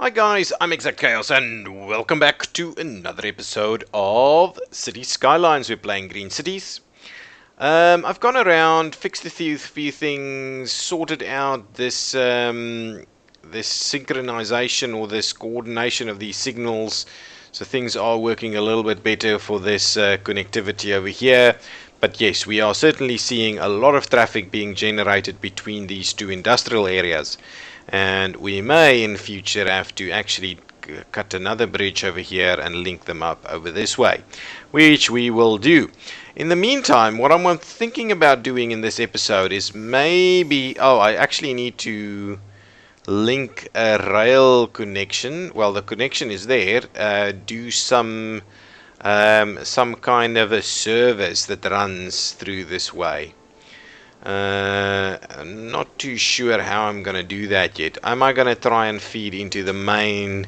Hi guys, I'm ExactChaos and welcome back to another episode of Cities Skylines. We're playing Green Cities. I've gone around, fixed a few things, sorted out this this synchronization or this coordination of these signals, so things are working a little bit better for this connectivity over here. But yes, we are certainly seeing a lot of traffic being generated between these two industrial areas. And we may in future have to actually cut another bridge over here and link them up over this way, which we will do. In the meantime, what I'm thinking about doing in this episode is maybe, I actually need to link a rail connection. Well, the connection is there. Do some kind of a service that runs through this way. I'm not too sure how I'm gonna do that yet. Am I gonna try and feed into the main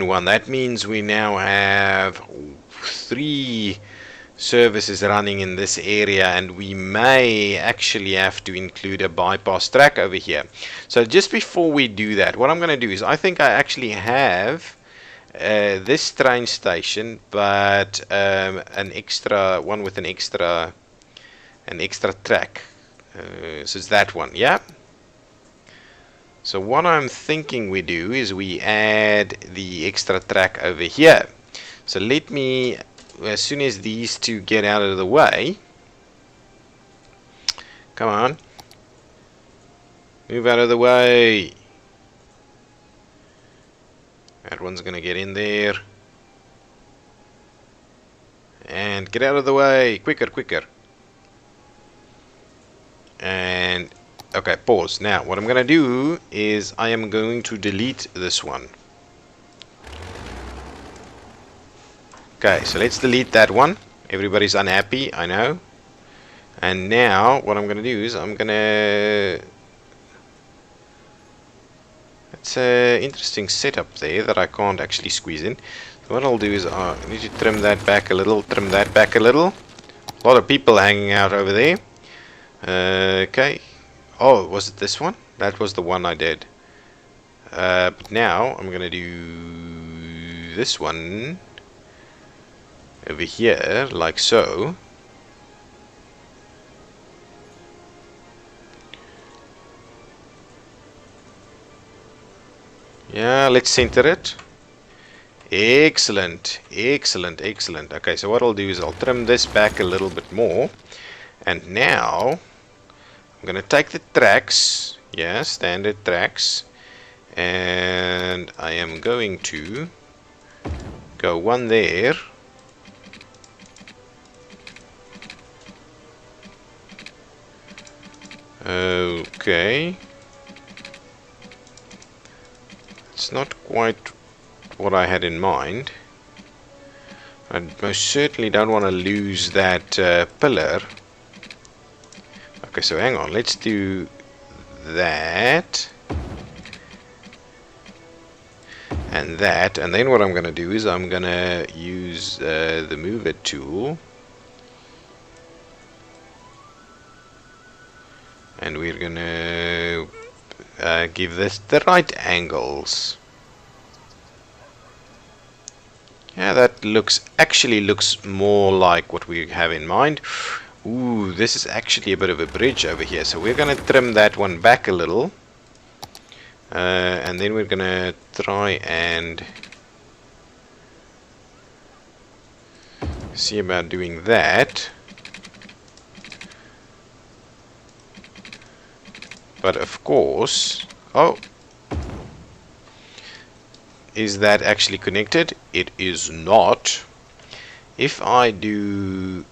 one? That means we now have 3 services running in this area, and we may actually have to include a bypass track over here. So just before we do that, what I'm gonna do is I think I actually have this train station, but an extra one with an extra track. So it's that one, yeah. So what I'm thinking we do is we add the extra track over here. So let me, as soon as these two get out of the way, come on, move out of the way. That one's gonna get in there and get out of the way, quicker. And okay, pause. Now what I'm gonna do is I am going to delete this one. Okay, so let's delete that one. Everybody's unhappy, I know. And now what I'm gonna do is I'm gonna, it's an interesting setup there that I can't actually squeeze in. So what I'll do is I need to trim that back a little, A lot of people hanging out over there. Okay. Oh, was it this one? That was the one I did. But now I'm gonna do this one over here, like so. Yeah, let's center it. Excellent. Okay, so what I'll do is I'll trim this back a little bit more. And now I'm gonna take the tracks, yeah, standard tracks, and I am going to go one there, okay, it's not quite what I had in mind. I most certainly don't want to lose that pillar. Okay, so hang on, let's do that and that, and then what I'm going to do is I'm going to use the move it tool, and we're going to give this the right angles. Yeah, that actually looks more like what we have in mind. Ooh, this is actually a bit of a bridge over here, so we're going to trim that one back a little, and then we're going to try and see about doing that. But of course, is that actually connected? It is not. If I do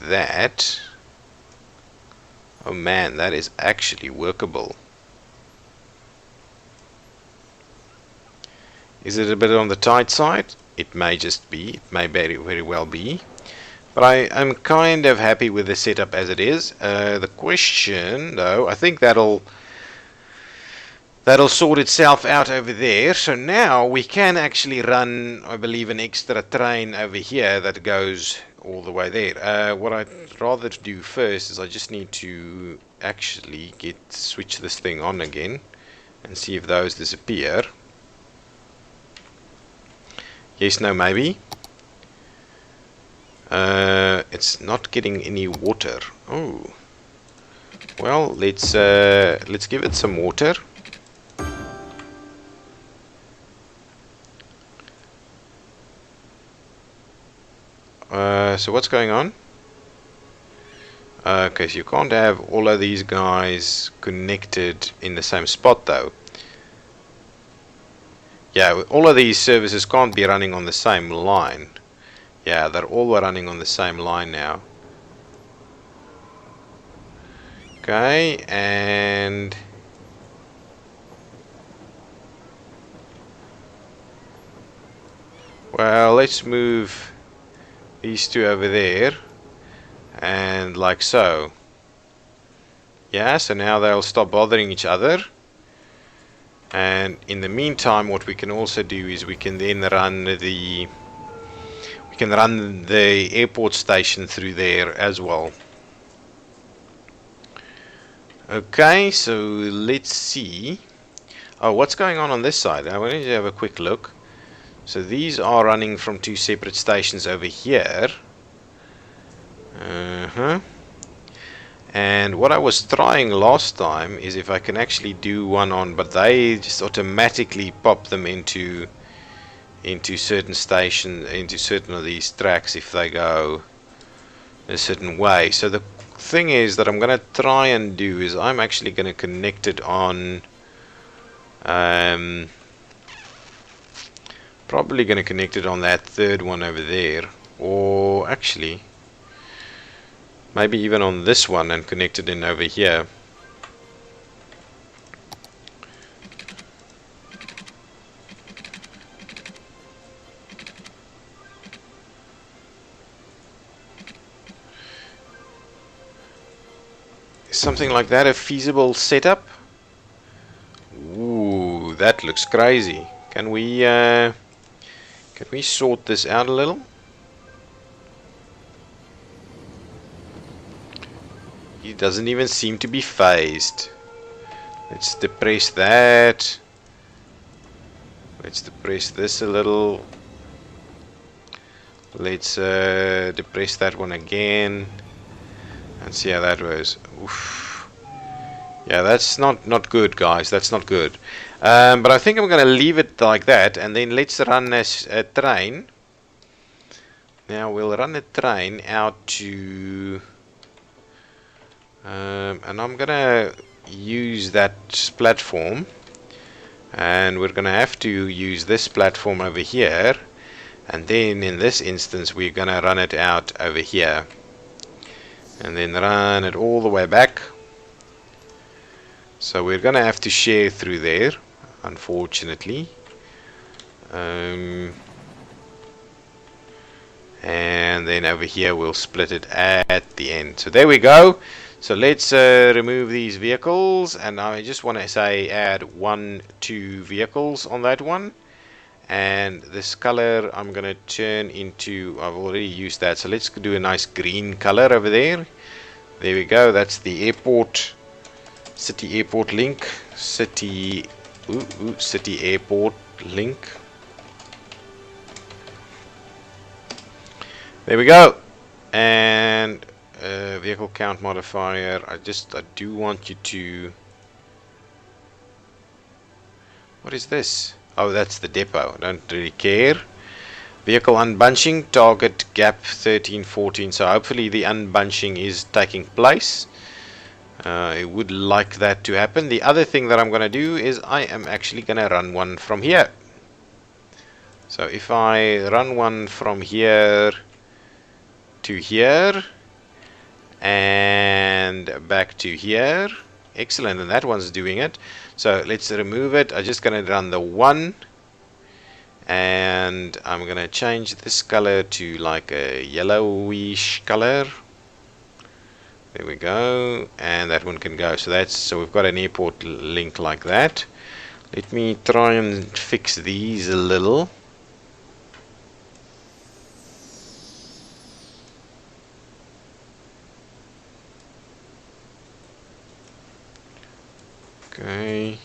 that, oh man, that is actually workable. Is it a bit on the tight side? It may just be, it may very well be, but I am kind of happy with the setup as it is. The question though, I think that'll sort itself out over there. So now we can actually run, I believe, an extra train over here that goes all the way there. What I'd rather do first is I just need to actually switch this thing on again and see if those disappear. Yes, no, maybe. It's not getting any water. Oh. Well, let's give it some water. So what's going on? Okay, so you can't have all of these guys connected in the same spot though. Yeah, all of these services can't be running on the same line. Yeah, they're all running on the same line now. Okay, and well, let's move these two over there, and like so. Yeah, so now they'll stop bothering each other. And in the meantime, what we can also do is we can then run the airport station through there as well. Okay, so let's see. Oh, what's going on this side? I want to have a quick look. So these are running from two separate stations over here. And what I was trying last time is if I can actually do one on, but they just automatically pop them into certain stations, into certain of these tracks if they go a certain way. So the thing is that I'm going to try and do is I'm actually going to connect it on, probably going to connect it on that third one over there, or actually maybe even on this one and connect it in over here. Is something like that a feasible setup? Ooh, that looks crazy. Can we sort this out a little? He doesn't even seem to be phased. Let's depress that. Let's depress this a little. Let's depress that one again and see how that goes. Oof. Yeah, that's not good, guys. That's not good. But I think I'm going to leave it like that, and then let's run a train. Now we'll run a train out to... and I'm gonna use that platform, and we're gonna have to use this platform over here, and then in this instance we're gonna run it out over here and then run it all the way back. So we're gonna have to share through there, unfortunately, and then over here we'll split it at the end. So there we go. So let's remove these vehicles, and I just want to say add 2 vehicles on that one, and this color I'm going to turn into, I've already used that, so let's do a nice green color over there. There we go. That's the airport, city airport link, city airport link. There we go. And vehicle count modifier, I do want you to... What is this? Oh, that's the depot. I don't really care. Vehicle unbunching, target gap 1314. So hopefully the unbunching is taking place. I would like that to happen. The other thing that I'm going to do is I am actually going to run one from here. So if I run one from here to here and back to here, excellent, and that one's doing it. So let's remove it. I'm just going to run the one, and I'm going to change this color to like a yellowish color. There we go, and that one can go. So we've got an airport link like that. Let me try and fix these a little. Okay.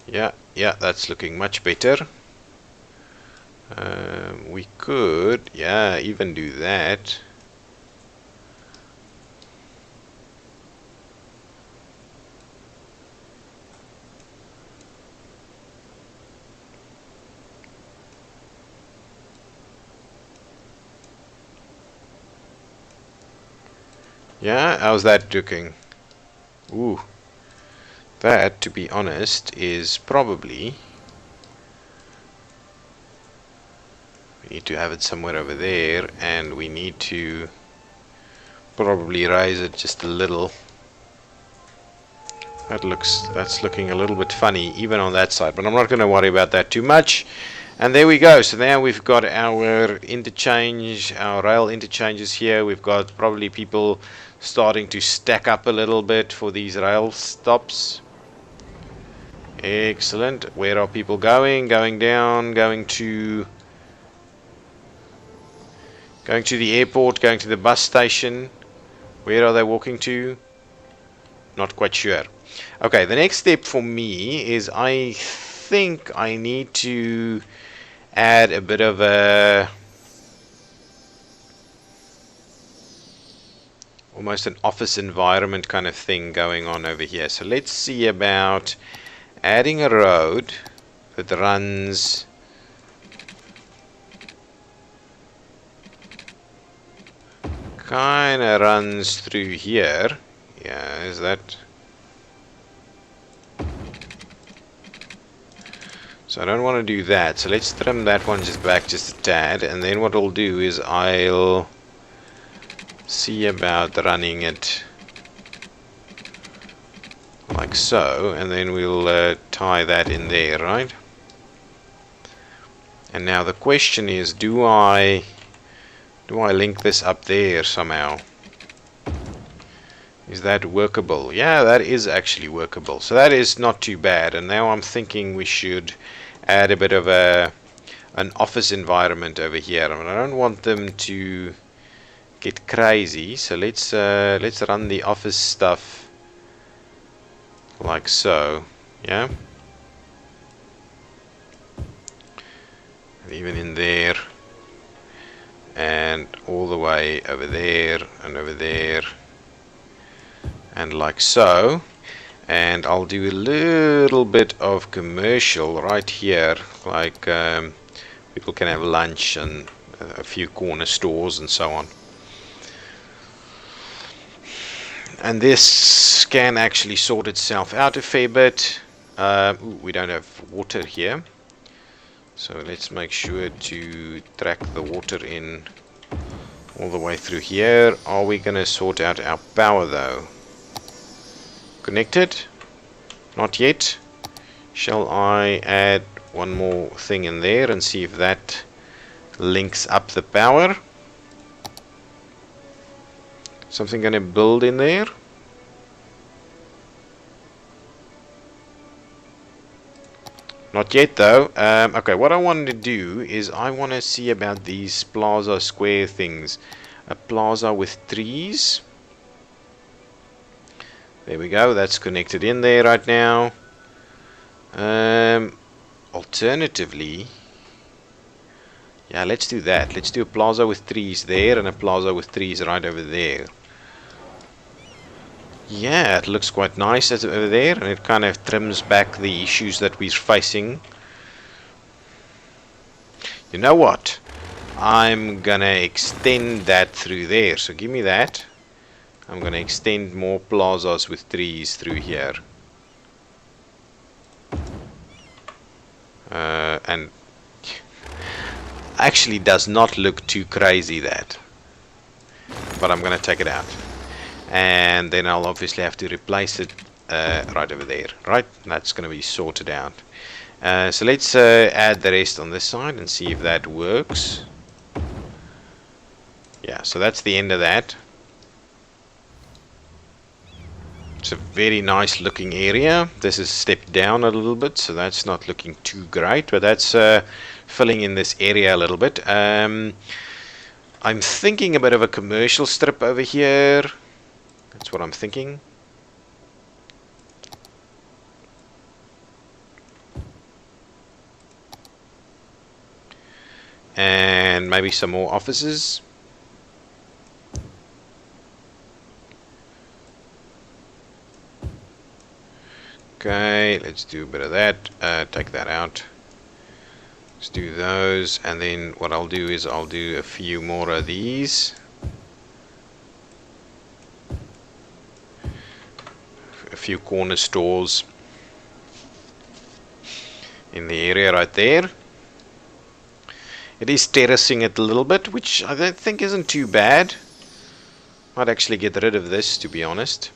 Yeah, that's looking much better. We could, yeah, even do that. Yeah, how's that looking? Ooh, that, to be honest, is probably... We need to have it somewhere over there, and we need to probably raise it just a little. That's looking a little bit funny, even on that side, but I'm not going to worry about that too much. And there we go. So now we've got our interchange, our rail interchanges here. We've got probably people starting to stack up a little bit for these rail stops. Excellent. Where are people going? Going down, going to the airport, going to the bus station. Where are they walking to? Not quite sure. Okay, the next step for me is I think I need to add a bit of a... almost an office environment kind of thing going on over here. So let's see about adding a road that runs... kind of runs through here. Yeah, is that... So I don't want to do that, so let's trim that one just back just a tad, and then what I'll do is I'll see about running it like so, and then we'll tie that in there, right? And now the question is, do I link this up there somehow? Is that workable? Yeah, that is actually workable. So that is not too bad. And now I'm thinking we should add a bit of an office environment over here. I mean, I don't want them to get crazy. So let's run the office stuff like so. Yeah. And even in there. And all the way over there and over there. And like so, and I'll do a little bit of commercial right here, like people can have lunch and a few corner stores and so on. And this can actually sort itself out a fair bit. Ooh, we don't have water here, so let's make sure to track the water in all the way through here. Are we going to sort out our power though? Connected? Not yet. Shall I add one more thing in there and see if that links up the power? Something gonna build in there? Not yet though. Okay, what I want to do is I want to see about these plaza square things. A plaza with trees. There we go, that's connected in there right now. Alternatively, yeah, let's do that. Let's do a plaza with trees there and a plaza with trees right over there. Yeah, it looks quite nice over there, and it kind of trims back the issues that we're facing. You know what? I'm gonna extend that through there, so give me that. I'm going to extend more plazas with trees through here. And actually does not look too crazy, that. But I'm going to take it out. And then I'll obviously have to replace it right over there. Right? That's going to be sorted out. So let's add the rest on this side and see if that works. Yeah, so that's the end of that. It's a very nice looking area. This is stepped down a little bit, so that's not looking too great, but that's filling in this area a little bit. I'm thinking a bit of a commercial strip over here. That's what I'm thinking. and maybe some more offices. Okay, let's do a bit of that. Take that out. Let's do those, and then what I'll do is I'll do a few more of these. A few corner stores in the area right there. It is terracing it a little bit, which I don't think isn't too bad. Might actually get rid of this, to be honest.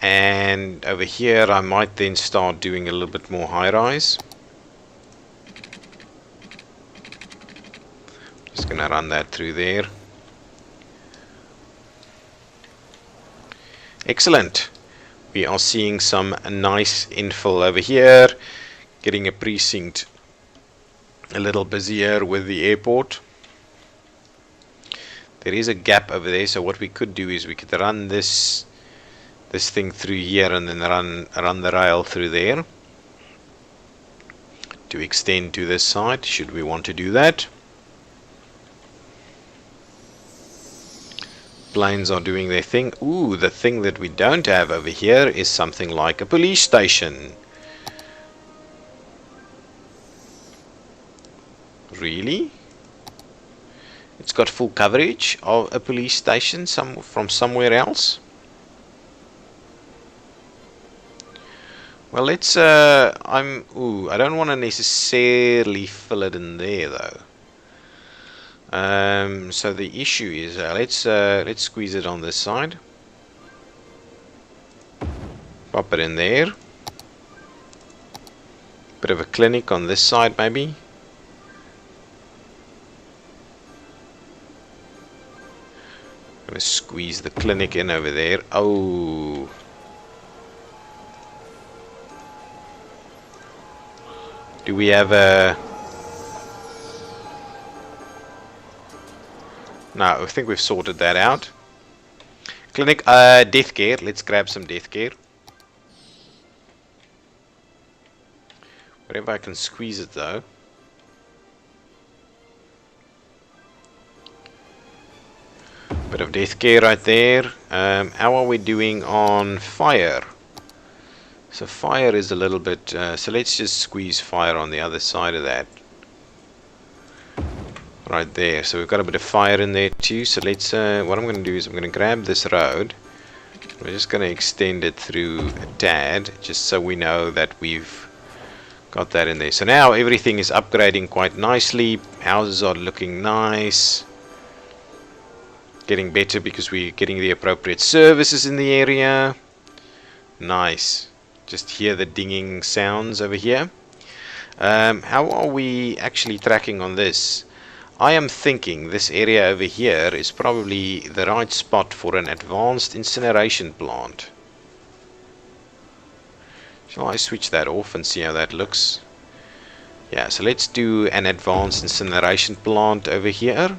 And over here I might then start doing a little bit more high-rise. Just gonna run that through there. Excellent. We are seeing some nice infill over here, getting a precinct a little busier with the airport. There is a gap over there, so what we could do is we could run this thing through here and then run the rail through there to extend to this side, should we want to do that. Planes are doing their thing. Ooh, the thing that we don't have over here is something like a police station. Really? It's got full coverage of a police station from somewhere else. Well, let's I don't want to necessarily fill it in there though. So the issue is let's squeeze it on this side. Pop it in there. Bit of a clinic on this side maybe. Gonna squeeze the clinic in over there. Oh. Do we have a... No, I think we've sorted that out. Clinic, death care. Let's grab some death care. Wherever I can squeeze it though. Bit of death care right there. How are we doing on fire? So fire is a little bit, so let's just squeeze fire on the other side of that. Right there, so we've got a bit of fire in there too. So let's, what I'm going to do is I'm going to grab this road. We're just going to extend it through a tad, just so we know that we've got that in there. So now everything is upgrading quite nicely. Houses are looking nice. Getting better because we're getting the appropriate services in the area. Nice. Just hear the dinging sounds over here. How are we actually tracking on this? I am thinking this area over here is probably the right spot for an advanced incineration plant. Shall I switch that off and see how that looks? Yeah, so let's do an advanced incineration plant over here.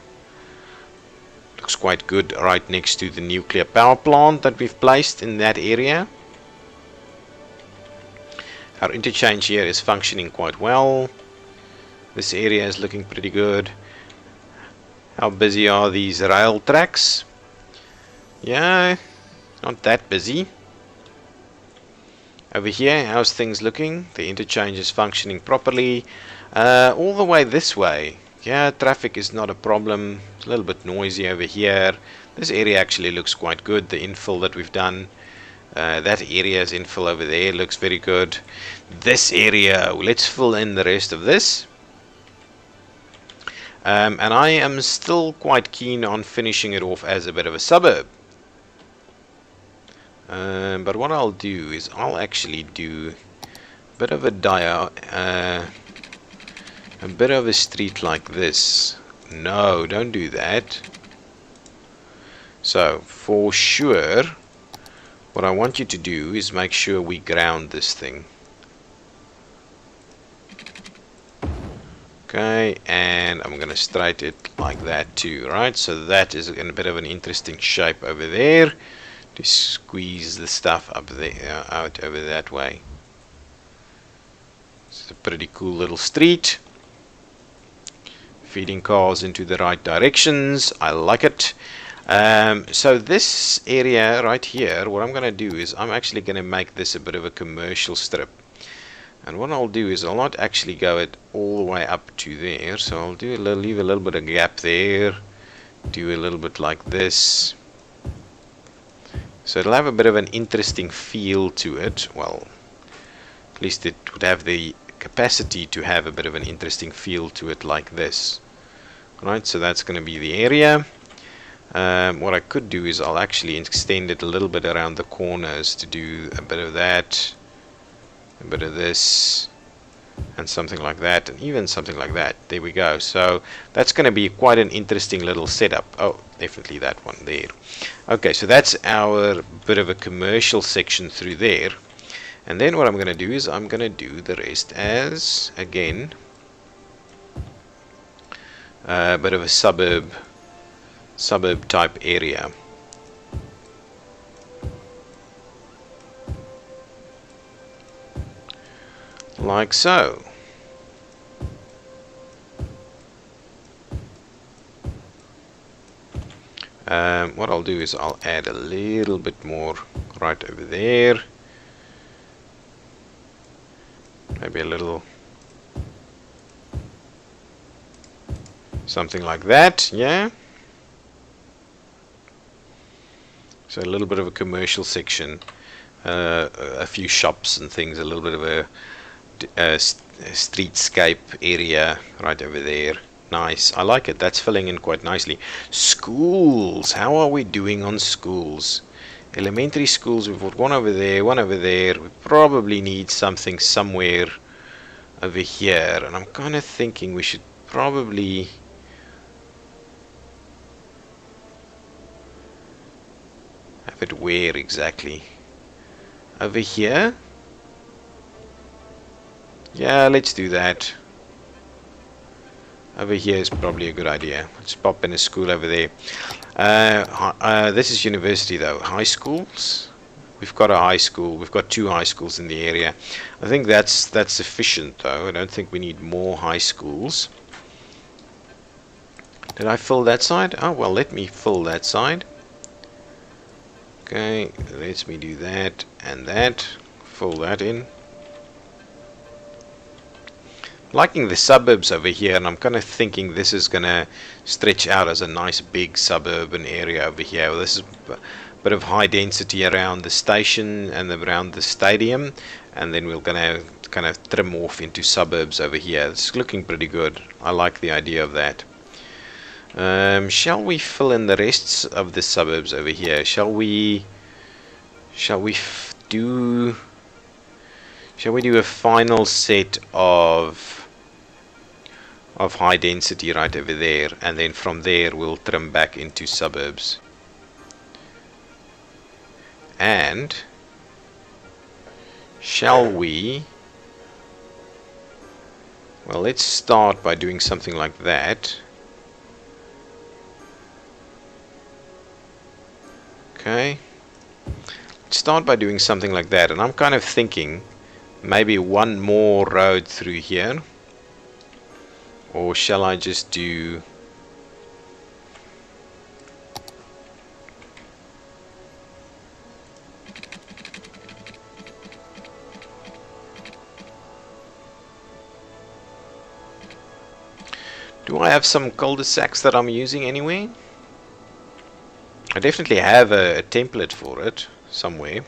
Looks quite good right next to the nuclear power plant that we've placed in that area. Our interchange here is functioning quite well. This area is looking pretty good. How busy are these rail tracks? Yeah, not that busy. Over here, how's things looking? The interchange is functioning properly. All the way this way, yeah, traffic is not a problem. It's a little bit noisy over here. This area actually looks quite good. The infill that we've done. That area's infill over there looks very good. This area, let's fill in the rest of this. And I am still quite keen on finishing it off as a bit of a suburb. But what I'll do is I'll actually do a bit of a bit of a street like this. No, don't do that. So for sure, what I want you to do is make sure we ground this thing. Okay, and I'm going to straight it like that too, right? So that is in a bit of an interesting shape over there to squeeze the stuff up there, out over that way. It's a pretty cool little street. Feeding cars into the right directions. I like it. So this area right here, what I'm going to do is I'm actually going to make this a bit of a commercial strip. And what I'll do is I'll not actually go it all the way up to there. So I'll do leave a little bit of gap there. Do a little bit like this. So it'll have a bit of an interesting feel to it. Well, at least it would have the capacity to have a bit of an interesting feel to it like this. Right, so that's going to be the area. What I could do is I'll actually extend it a little bit around the corners to do a bit of that, a bit of this, and something like that, and even something like that. There we go. So that's going to be quite an interesting little setup. Oh, definitely that one there. Okay, so that's our bit of a commercial section through there. And then what I'm going to do is I'm going to do the rest as, again, a bit of a suburb type area. Like so. What I'll do is I'll add a little bit more right over there. Maybe a little something like that, yeah. So a little bit of a commercial section, a few shops and things, a little bit of a streetscape area right over there. Nice, I like it. That's filling in quite nicely. Schools, how are we doing on schools? Elementary schools, we've got one over there, one over there. We probably need something somewhere over here, and I'm kind of thinking we should probably have it where exactly? Over here? Yeah, let's do that. Over here is probably a good idea. Let's pop in a school over there. This is university though. High schools? We've got a high school. We've got 2 high schools in the area. I think that's sufficient though. I don't think we need more high schools. Did I fill that side? Oh well, let me fill that side. Okay, let me do that and that. Fill that in. Liking the suburbs over here, and I'm kind of thinking this is gonna stretch out as a nice big suburban area over here. This is a bit of high density around the station and around the stadium, and then we're gonna kind of trim off into suburbs over here. It's looking pretty good. I like the idea of that. Shall we fill in the rest of the suburbs over here? Shall we do a final set of high density right over there, and then from there we'll trim back into suburbs? And shall we, well, let's start by doing something like that. Okay, let's start by doing something like that, and I'm kind of thinking maybe one more road through here, or shall I just do I have some cul-de-sacs that I'm using anyway? I definitely have a template for it somewhere.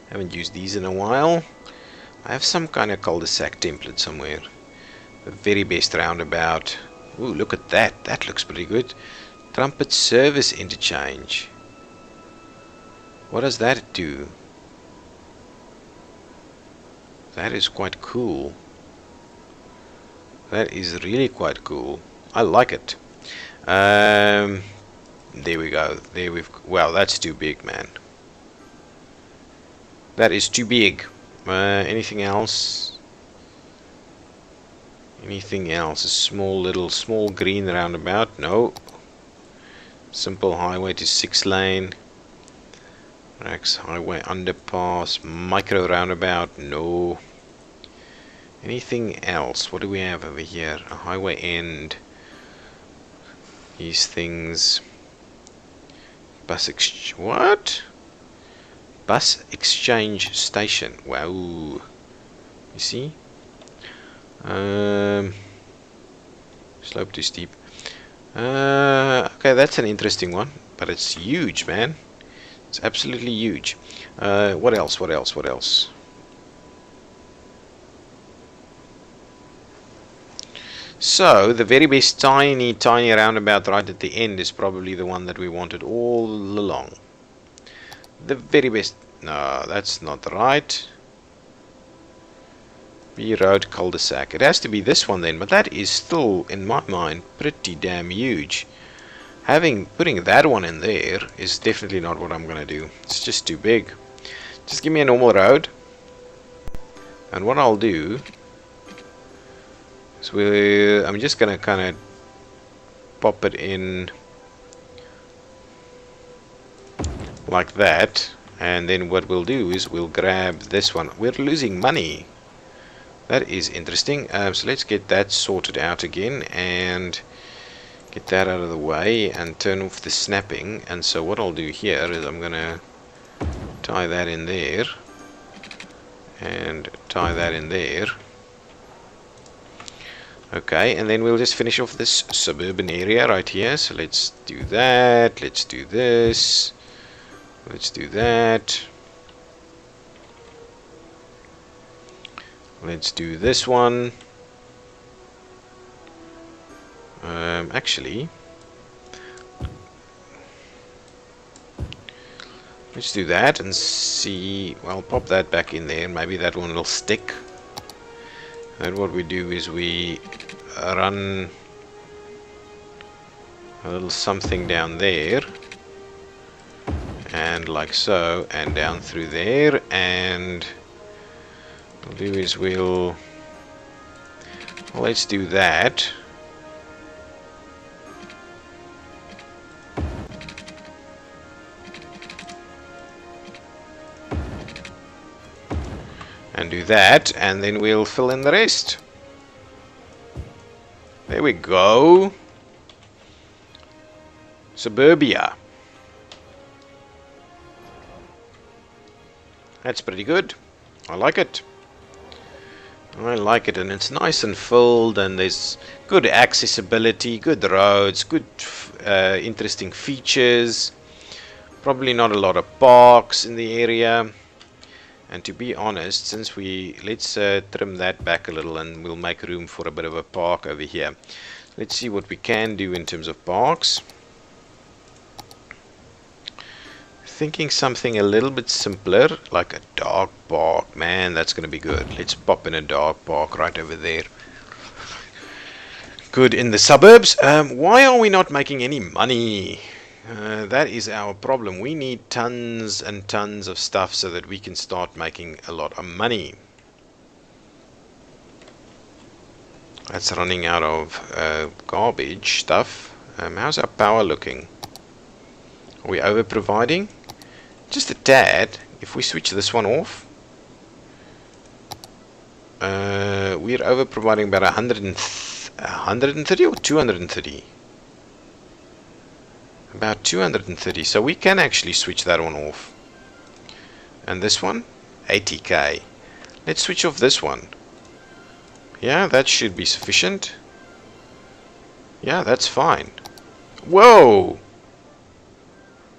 Haven't used these in a while. I have some kind of cul-de-sac template somewhere. The very best roundabout. Ooh, look at that. That looks pretty good. Trumpet service interchange. What does that do? That is quite cool. That is really quite cool. I like it. There we go. Wow, that's too big, man. That is too big. Anything else? Anything else? A small green roundabout? No. Simple highway to 6 lane. Rex highway underpass, micro roundabout, no. Anything else? What do we have over here? A highway end. These things. What? Bus exchange station. Wow. You see? Slope too steep. Okay, that's an interesting one, but it's huge, man. It's absolutely huge. What else? What else? What else? So, the very best tiny roundabout right at the end is probably the one that we wanted all along. The very best... No, that's not right. B road cul-de-sac. It has to be this one then, but that is still, in my mind, pretty damn huge. Putting that one in there is definitely not what I'm going to do. It's just too big. Just give me a normal road. And what I'll do... So I'm just gonna kind of pop it in like that, and then what we'll do is we'll grab this one. We're losing money. That is interesting. So let's get that sorted out again and get that out of the way and turn off the snapping. And so what I'll do here is I'm gonna tie that in there and tie that in there. Okay, and then we'll just finish off this suburban area right here. So let's do that, let's do this, let's do that, let's do this one. Actually, let's do that and see. Well, pop that back in there, maybe that one will stick. Then what we do is we run a little something down there, and like so, and down through there, and what we'll do is let's do that. And do that, and then we'll fill in the rest. There we go. Suburbia. That's pretty good. I like it. I like it, and it's nice and filled, and there's good accessibility, good roads, good interesting features. Probably not a lot of parks in the area. And to be honest, since let's trim that back a little, and we'll make room for a bit of a park over here. Let's see what we can do in terms of parks. Thinking something a little bit simpler, like a dog park. Man, that's going to be good. Let's pop in a dog park right over there. Good, in the suburbs. Why are we not making any money? That is our problem. We need tons and tons of stuff so that we can start making a lot of money. That's running out of garbage stuff. How's our power looking? Are we over providing? Just a tad. If we switch this one off, we're over providing about 130 or 230. About 230, so we can actually switch that one off. And this one, 80k. Let's switch off this one. Yeah, that should be sufficient. Yeah, that's fine. Whoa!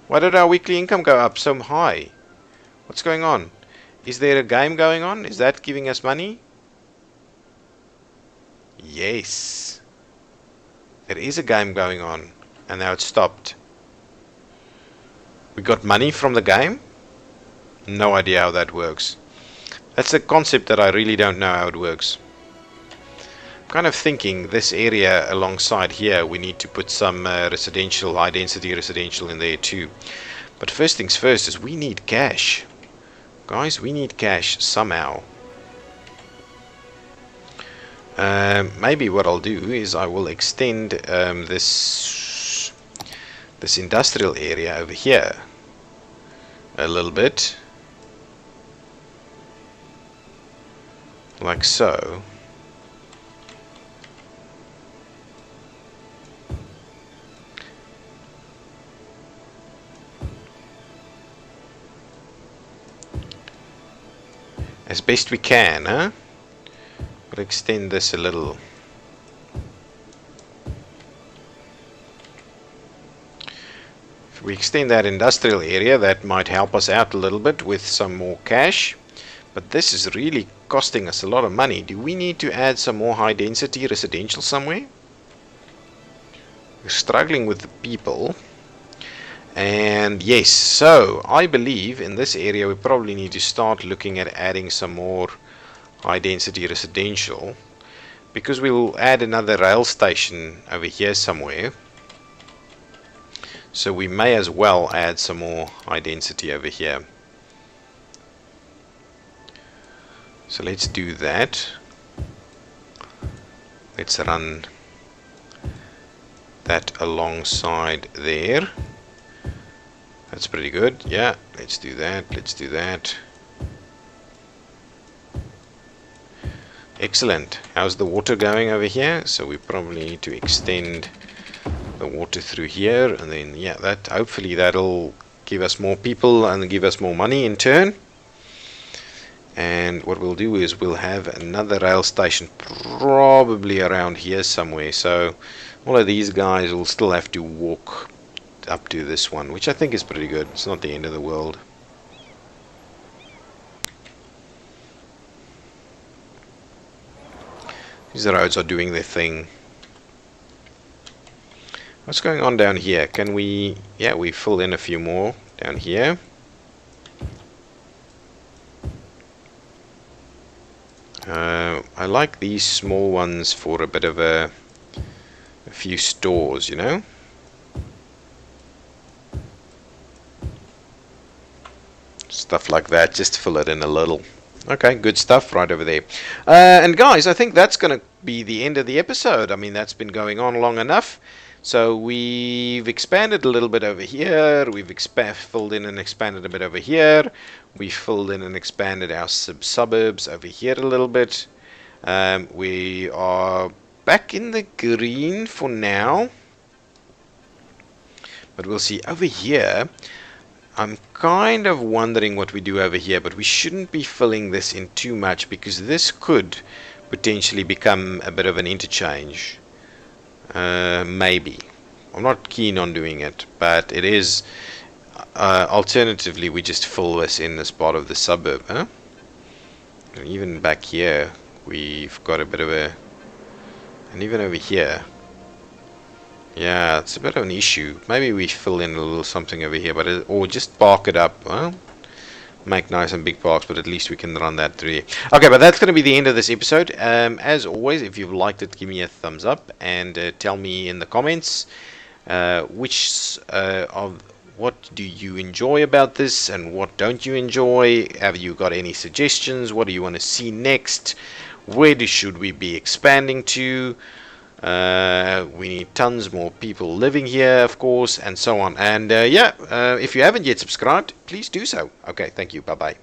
Why did our weekly income go up so high? What's going on? Is there a game going on? Is that giving us money? Yes. There is a game going on, and now it's stopped. We got money from the game? No idea how that works. That's a concept that I really don't know how it works. I'm kind of thinking this area alongside here, we need to put some residential, high density residential in there too. But first things first is we need cash. Guys, we need cash somehow. Maybe what I'll do is I will extend this industrial area over here. a little bit, like so. As best we can, huh? We'll extend this a little. If we extend that industrial area, that might help us out a little bit with some more cash. But this is really costing us a lot of money. Do we need to add some more high density residential somewhere? We're struggling with the people. And yes, so I believe in this area we probably need to start looking at adding some more high density residential, because we'll add another rail station over here somewhere. So we may as well add some more high density over here. So let's do that. Let's run that alongside there. That's pretty good. Yeah, let's do that. Let's do that. Excellent. How's the water going over here? So we probably need to extend the water through here, and then yeah, that hopefully that'll give us more people and give us more money in turn. And what we'll do is we'll have another rail station probably around here somewhere. So all of these guys will still have to walk up to this one, which I think is pretty good. It's not the end of the world. These roads are doing their thing. What's going on down here? Can we... yeah, we fill in a few more down here. I like these small ones for a bit of a few stores, you know. Stuff like that, just to fill it in a little. Okay, good stuff right over there. And guys, I think that's going to be the end of the episode. I mean, that's been going on long enough. So we've expanded a little bit over here. We've filled in and expanded a bit over here. We filled in and expanded our suburbs over here a little bit. We are back in the green for now. But we'll see over here. I'm kind of wondering what we do over here, but we shouldn't be filling this in too much, because this could potentially become a bit of an interchange. Maybe. I'm not keen on doing it, but it is. Alternatively, we just fill this in as part of the suburb, huh? And even back here, we've got a bit of a... and even over here. Yeah, it's a bit of an issue. Maybe we fill in a little something over here, but or just park it up. Well, make nice and big parks, but at least we can run that through here. Okay, but that's going to be the end of this episode. As always, if you've liked it, give me a thumbs up and tell me in the comments which of what do you enjoy about this and what don't you enjoy. Have you got any suggestions? What do you want to see next? Where should we be expanding to? We need tons more people living here, of course, and so on. And yeah, if you haven't yet subscribed, please do so. Okay, thank you. Bye-bye.